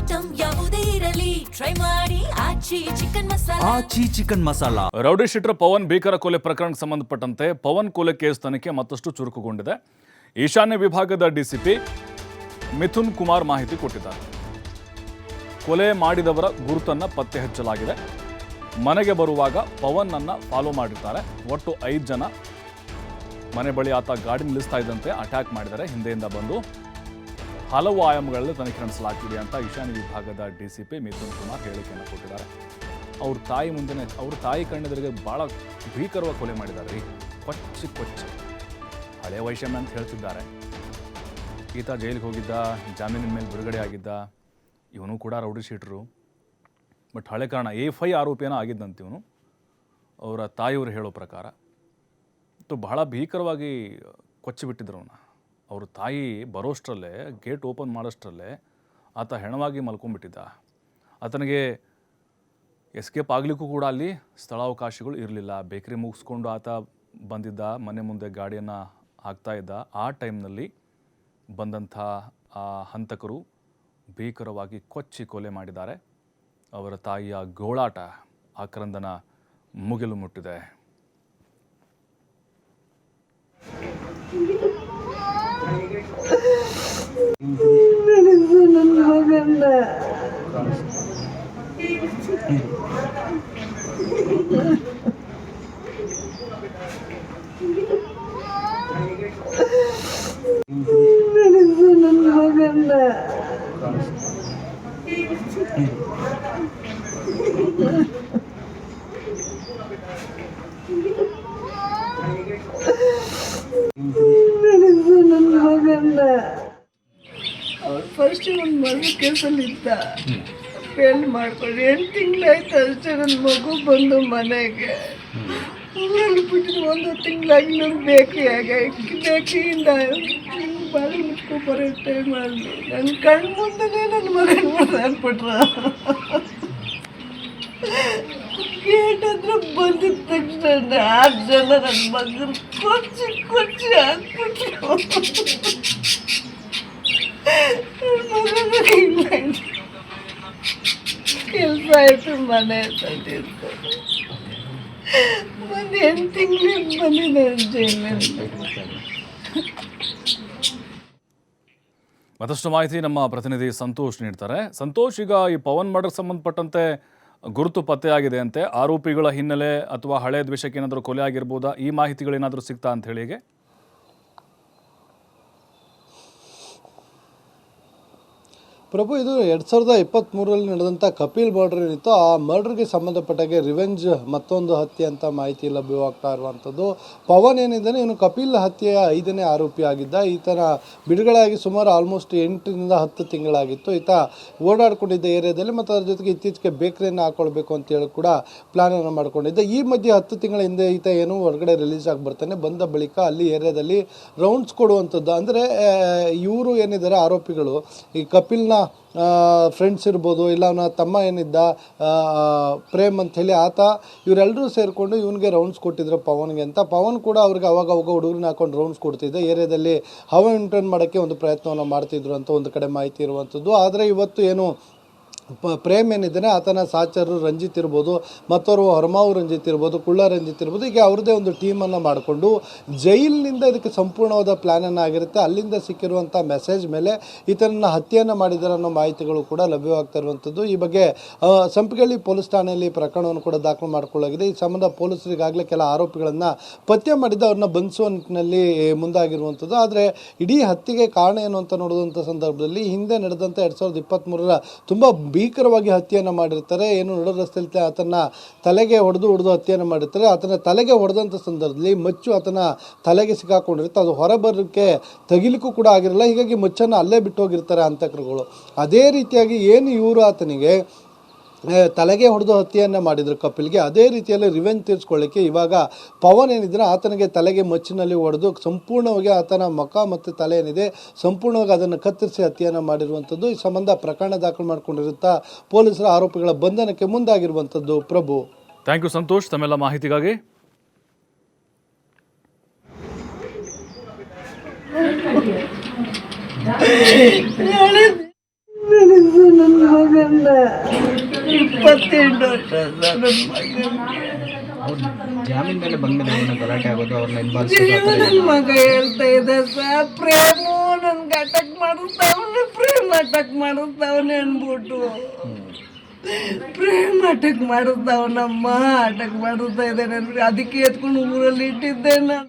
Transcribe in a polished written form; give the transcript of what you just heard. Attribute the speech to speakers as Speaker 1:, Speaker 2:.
Speaker 1: Item ಯಾವುದೇ ಇರಲಿ try ಮಾಡಿ Aachi chicken masala.
Speaker 2: Rowdy sheeter Pavan ಭೀಕರ ಕೊಲೆ ಪ್ರಕರಣಕ್ಕೆ ಸಂಬಂಧಪಟ್ಟಂತೆ ಪವನ್ ಕೊಲೆ ಕೇಸ್ ತನಿಖೆ ಮತ್ತಷ್ಟು ಚುರುಕುಗೊಂಡಿದೆ. ಈಶಾನ್ಯ ವಿಭಾಗದ ಡಿಸಿಪಿ ಮಿಥುನ್ ಕುಮಾರ್ ಮಾಹಿತಿ ಕೊಟ್ಟಿದ್ದಾರೆ. ಕೊಲೆ ಮಾಡಿದವರ ಗುರುತನ್ನ ಪತ್ತೆ ಹಚ್ಚಲಾಗಿದೆ. ಮನೆಗೆ ಬರುವಾಗ ಪವನ್ ಅನ್ನ ಫಾಲೋ ಮಾಡಿರ್ತಾರೆ. ಒಟ್ಟು 5 ಜನ ಮನೆ ಬಳಿ ಆತ ಗಾಡಿ ನಿಲ್ಲಿಸ್ತಾ ಇದ್ದಂತೆ ಅಟ್ಯಾಕ್ ಮಾಡಿದ್ದಾರೆ. ಹಿಂದೆಯಿಂದ ಬಂದು ಹಲವು ಆಯಾಮಗಳಲ್ಲಿ ತನಿಖೆ ನಡೆಸಲಾಗ್ತಿದೆ ಅಂತ ಈಶಾನ್ಯ ವಿಭಾಗದ ಡಿಸಿಪಿ ಮಿಥುನ್ ಕುಮಾರ್ ಹೇಳಿಕೆಯನ್ನು ಕೊಟ್ಟಿದ್ದಾರೆ. ಅವ್ರ ತಾಯಿ ಕಣ್ಣೆದುರಿಗೆ ಭಾಳ ಭೀಕರವಾಗಿ ಕೊಲೆ ಮಾಡಿದ್ದಾರೆ ರೀ. ಕೊಚ್ಚಿ ಹಳೆ ವೈಷಮ್ಯ ಅಂತ ಹೇಳ್ತಿದ್ದಾರೆ. ಈತ ಜೈಲಿಗೆ ಹೋಗಿದ್ದ, ಜಾಮೀನಿನ ಮೇಲೆ ಬಿಡುಗಡೆ ಆಗಿದ್ದ. ಇವನು ಕೂಡ ರೌಡಿ ಶೀಟರು. ಬಟ್ ಹಳೆ ಕಾರಣ A5 ಆರೋಪಿಯನ ಆಗಿದ್ದಂತೆ ಇವನು. ಅವರ ತಾಯಿಯವರು ಹೇಳೋ ಪ್ರಕಾರ ಬಹಳ ಭೀಕರವಾಗಿ ಕೊಚ್ಚಿಬಿಟ್ಟಿದ್ರು ಅವನ್ನ. ಅವ್ರ ತಾಯಿ ಬರೋಷ್ಟರಲ್ಲೇ, ಗೇಟ್ ಓಪನ್ ಮಾಡೋಷ್ಟರಲ್ಲೇ ಆತ ಹೆಣವಾಗಿ ಮಲ್ಕೊಂಡ್ಬಿಟ್ಟಿದ್ದ. ಆತನಿಗೆ ಎಸ್ಕೇಪ್ ಆಗಲಿಕ್ಕೂ ಕೂಡ ಅಲ್ಲಿ ಸ್ಥಳಾವಕಾಶಗಳು ಇರಲಿಲ್ಲ. ಬೇಕರಿ ಮುಗಿಸ್ಕೊಂಡು ಆತ ಬಂದಿದ್ದ, ಮನೆ ಮುಂದೆ ಗಾಡಿಯನ್ನು ಹಾಕ್ತಾ ಇದ್ದ. ಆ ಟೈಮ್ನಲ್ಲಿ ಬಂದಂಥ ಆ ಹಂತಕರು ಭೀಕರವಾಗಿ ಕೊಚ್ಚಿ ಕೊಲೆ ಮಾಡಿದ್ದಾರೆ. ಅವರ ತಾಯಿಯ ಗೋಳಾಟ ಆಕ್ರಂದನ ಮುಗಿಲು ಮುಟ್ಟಿದೆ.
Speaker 3: ಫಸ್ಟ್ ಒಂದು ಮಗು ಕೇಸಲ್ಲಿ ಇದ್ದ, ಪೇಲ್ ಮಾಡ್ಕೊಂಡು 8 ತಿಂಗಳಾಯ್ತು ಅಷ್ಟೇ. ನನ್ನ ಮಗು ಬಂದು ಮನೆಗೆ ಊರಲ್ಲಿ ಬಿಟ್ಟಿದ್ದು 1 ತಿಂಗಳಾಗಿ ನಾನು ಬೇಕರಿಯಿಂದ ಬಾಳಿ ಮುಚ್ಕೊ ಬರೋ ಟೈಮಲ್ಲಿ ನನ್ನ ಕಣ್ಣು ಮುಂದೆ ನನ್ನ ಮಗನ ಅಂದ್ಬಿಟ್ರ. ಗೇಟ್ ಹತ್ರ ಬಂದಿದ್ದ ತಕ್ಷಣ 6 ಜನ ನನ್ನ ಮಗನ ಕೊಚ್ಚಿ ಹಾಕ್ಬಿಟ್ರು. ಕೆಲಸ ಆಯ್ತು, ಮನೆ ತಂದಿತ್ತು. ಒಂದು 8 ತಿಂಗಳಿಗೆ ಬಂದಿದೆ ಜೈಲಲ್ಲಿ.
Speaker 2: ಮತ್ತಷ್ಟು ಮಾಹಿತಿ ನಮ್ಮ ಪ್ರತಿನಿಧಿ ಸಂತೋಷ್ ನೀಡ್ತಾರೆ. ಸಂತೋಷ್, ಈಗ ಈ ಪವನ್ ಮರ್ಡರ್ಗೆ ಸಂಬಂಧಪಟ್ಟಂತೆ ಗುರುತು ಪತ್ತೆಯಾಗಿದೆ ಅಂತೆ. ಆರೋಪಿಗಳ ಹಿನ್ನೆಲೆ ಅಥವಾ ಹಳೆ ದ್ವೇಷಕ್ಕೆ ಏನಾದರೂ ಕೊಲೆ ಆಗಿರ್ಬೋದಾ? ಈ ಮಾಹಿತಿಗಳೇನಾದರೂ ಸಿಗ್ತಾ ಅಂತ ಹೇಳಿ ಹೇಗೆ?
Speaker 4: ಪ್ರಭು, ಇದು 2023ರಲ್ಲಿ ನಡೆದಂಥ ಕಪಿಲ್ ಮರ್ಡರ್ ಏನಿತ್ತು, ಆ ಮರ್ಡರ್ಗೆ ಸಂಬಂಧಪಟ್ಟಾಗೆ ರಿವೆಂಜ್ ಮತ್ತೊಂದು ಹತ್ಯೆ ಅಂತ ಮಾಹಿತಿ ಲಭ್ಯವಾಗ್ತಾ ಇರುವಂಥದ್ದು. ಪವನ್ ಏನಿದ್ದಾನೆ, ಇವನು ಕಪಿಲ್ ಹತ್ಯೆಯ 5ನೇ ಆರೋಪಿ ಆಗಿದ್ದ. ಈತನ ಬಿಡುಗಡೆಯಾಗಿ ಸುಮಾರು ಆಲ್ಮೋಸ್ಟ್ 8ರಿಂದ 10 ತಿಂಗಳಾಗಿತ್ತು. ಈತ ಓಡಾಡ್ಕೊಂಡಿದ್ದ ಏರಿಯಾದಲ್ಲಿ ಮತ್ತು ಅದ್ರ ಜೊತೆಗೆ ಇತ್ತೀಚೆಗೆ ಬೇಕರಿಯನ್ನು ಹಾಕೊಳ್ಬೇಕು ಅಂತೇಳಿ ಕೂಡ ಪ್ಲಾನನ್ನು ಮಾಡ್ಕೊಂಡಿದ್ದ. ಈ ಮಧ್ಯೆ 10 ತಿಂಗಳ ಹಿಂದೆ ಈತ ಏನು ಹೊರಗಡೆ ರಿಲೀಸ್ ಆಗಿ ಬರ್ತಾನೆ. ಬಂದ ಬಳಿಕ ಅಲ್ಲಿ ಏರಿಯಾದಲ್ಲಿ ರೌಂಡ್ಸ್ ಕೊಡುವಂಥದ್ದು. ಅಂದರೆ ಇವರು ಏನಿದ್ದಾರೆ ಆರೋಪಿಗಳು, ಈ ಕಪಿಲ್ನ ಫ್ರೆಂಡ್ಸ್ ಇರ್ಬೋದು, ಇಲ್ಲ ಅವನ ತಮ್ಮ ಏನಿದ್ದ ಪ್ರೇಮ್ ಅಂಥೇಳಿ, ಆತ ಇವರೆಲ್ಲರೂ ಸೇರಿಕೊಂಡು ಇವನಿಗೆ ರೌಂಡ್ಸ್ ಕೊಟ್ಟಿದ್ರು ಪವನ್ಗೆ ಅಂತ. ಪವನ್ ಕೂಡ ಅವ್ರಿಗೆ ಅವಾಗ ಹುಡುಗರನ್ನ ಹಾಕೊಂಡು ರೌಂಡ್ಸ್ ಕೊಡ್ತಿದ್ದೆ. ಏರಿಯಾದಲ್ಲಿ ಹವಾ ಇಂಟರ್ನ್ ಮಾಡೋಕ್ಕೆ ಒಂದು ಪ್ರಯತ್ನವನ್ನು ಮಾಡ್ತಿದ್ರು ಅಂತ ಒಂದು ಕಡೆ ಮಾಹಿತಿ ಇರುವಂಥದ್ದು. ಆದರೆ ಇವತ್ತು ಏನು ಪ್ರೇಮ್ ಏನಿದ್ದಾನೆ, ಆತನ ಸಾಚರು ರಂಜಿತ್ ಇರ್ಬೋದು, ಮತ್ತವರು ಹೊರಮಾವು ರಂಜಿತ್ ಇರ್ಬೋದು, ಕುಳ್ಳ ರಂಜಿತ್ ಇರ್ಬೋದು, ಈಗ ಅವ್ರದ್ದೇ ಒಂದು ಟೀಮನ್ನು ಮಾಡಿಕೊಂಡು ಜೈಲಿನಿಂದ ಇದಕ್ಕೆ ಸಂಪೂರ್ಣವಾದ ಪ್ಲ್ಯಾನನ್ನು ಆಗಿರುತ್ತೆ. ಅಲ್ಲಿಂದ ಸಿಕ್ಕಿರುವಂಥ ಮೆಸೇಜ್ ಮೇಲೆ ಈತನನ್ನು ಹತ್ಯೆಯನ್ನು ಮಾಡಿದ್ದಾರೆ ಅನ್ನೋ ಮಾಹಿತಿಗಳು ಕೂಡ ಲಭ್ಯವಾಗ್ತಾ ಇರುವಂಥದ್ದು. ಈ ಬಗ್ಗೆ ಸಂಪಿಗಳ್ಳಿ ಪೊಲೀಸ್ ಠಾಣೆಯಲ್ಲಿ ಪ್ರಕರಣವನ್ನು ಕೂಡ ದಾಖಲು ಮಾಡಿಕೊಳ್ಳಲಾಗಿದೆ. ಈ ಸಂಬಂಧ ಪೊಲೀಸರಿಗಾಗಲೇ ಕೆಲ ಆರೋಪಿಗಳನ್ನು ಪತ್ತೆ ಮಾಡಿದ್ದು ಅವ್ರನ್ನ ಬಂಧಿಸುವ ನಿಟ್ಟಿನಲ್ಲಿ ಮುಂದಾಗಿರುವಂಥದ್ದು. ಆದರೆ ಇಡೀ ಹತ್ಯೆಗೆ ಕಾರಣ ಏನು ಅಂತ ನೋಡುವಂಥ ಸಂದರ್ಭದಲ್ಲಿ ಹಿಂದೆ ನಡೆದಂಥ 2023ರ ತುಂಬ ಭೀಕರವಾಗಿ ಹತ್ಯೆಯನ್ನು ಮಾಡಿರ್ತಾರೆ. ಏನು ನಡು ರಸ್ತೆಯಲ್ಲಿ ಆತನ ತಲೆಗೆ ಹೊಡೆದು ಹತ್ಯೆಯನ್ನು ಮಾಡಿರ್ತಾರೆ. ಆತನ ತಲೆಗೆ ಹೊಡೆದಂಥ ಸಂದರ್ಭದಲ್ಲಿ ಮಚ್ಚು ಆತನ ತಲೆಗೆ ಸಿಕ್ಕಾಕೊಂಡಿರುತ್ತೆ. ಅದು ಹೊರಬರೋಕ್ಕೆ ತಗಿಲಿಕ್ಕೂ ಕೂಡ ಆಗಿರಲ್ಲ. ಹೀಗಾಗಿ ಮಚ್ಚನ್ನು ಅಲ್ಲೇ ಬಿಟ್ಟು ಹೋಗಿರ್ತಾರೆ ಹಂತಕರುಗಳು. ಅದೇ ರೀತಿಯಾಗಿ ಏನು ಇವರು ಆತನಿಗೆ ತಲೆಗೆ ಹೊಡೆದು ಹತ್ಯೆಯನ್ನು ಮಾಡಿದ್ರು ಕಪಿಲ್ಗೆ, ಅದೇ ರೀತಿಯಲ್ಲಿ ರಿವೆಂಜ್ ತೀರಿಸ್ಕೊಳ್ಳಿಕ್ಕೆ ಇವಾಗ ಪವನ್ ಏನಿದ್ರೆ ಆತನಿಗೆ ತಲೆಗೆ ಮಚ್ಚಿನಲ್ಲಿ ಹೊಡೆದು ಸಂಪೂರ್ಣವಾಗಿ ಆತನ ಮುಖ ಮತ್ತು ತಲೆ ಏನಿದೆ ಸಂಪೂರ್ಣವಾಗಿ ಅದನ್ನು ಕತ್ತರಿಸಿ ಹತ್ಯೆಯನ್ನು ಮಾಡಿರುವಂಥದ್ದು. ಈ ಸಂಬಂಧ ಪ್ರಕರಣ ದಾಖಲು ಮಾಡಿಕೊಂಡಿರುತ್ತಾ ಪೊಲೀಸರ ಆರೋಪಿಗಳ ಬಂಧನಕ್ಕೆ ಮುಂದಾಗಿರುವಂಥದ್ದು. ಪ್ರಭು,
Speaker 2: ಥ್ಯಾಂಕ್ ಯು ಸಂತೋಷ್ ತಮ್ಮೆಲ್ಲ ಮಾಹಿತಿಗಾಗಿ.
Speaker 3: ನನ್ನ ಮಗನ್ನ 28 ವರ್ಷ ನನ್ನ ಮಗನಿಗೆ.
Speaker 5: ಜಾಮೀನ್ ಮೇಲೆ ಬಂದ್ಮೇಲೆ ಅವ್ರನ್ನ ಗಲಾಟೆ ಆಗೋದು ಅವ್ರನ್ನ
Speaker 3: ನನ್ನ ಮಗ ಹೇಳ್ತಾ ಇದ್ದ ಸರ್, ಪ್ರೇಮು ನನ್ಗೆ ಅಟಕ್ ಮಾಡಿಸ್ತಾವನೆ, ಪ್ರೇಮ್ ಅಟಕ್ ಮಾಡಿಸ್ತಾವನೆ ಅನ್ಬಿಟ್ಟು. ಪ್ರೇಮ್ ಅಟಕ್ ಮಾಡಿಸ್ತಾವನಮ್ಮ, ಅಟಕ್ ಮಾಡಿಸ್ತಾ ಇದ್ದಾನೆ, ಅದಕ್ಕೆ ಎತ್ಕೊಂಡು ಊರಲ್ಲಿ ಇಟ್ಟಿದ್ದೆ ನಾನು.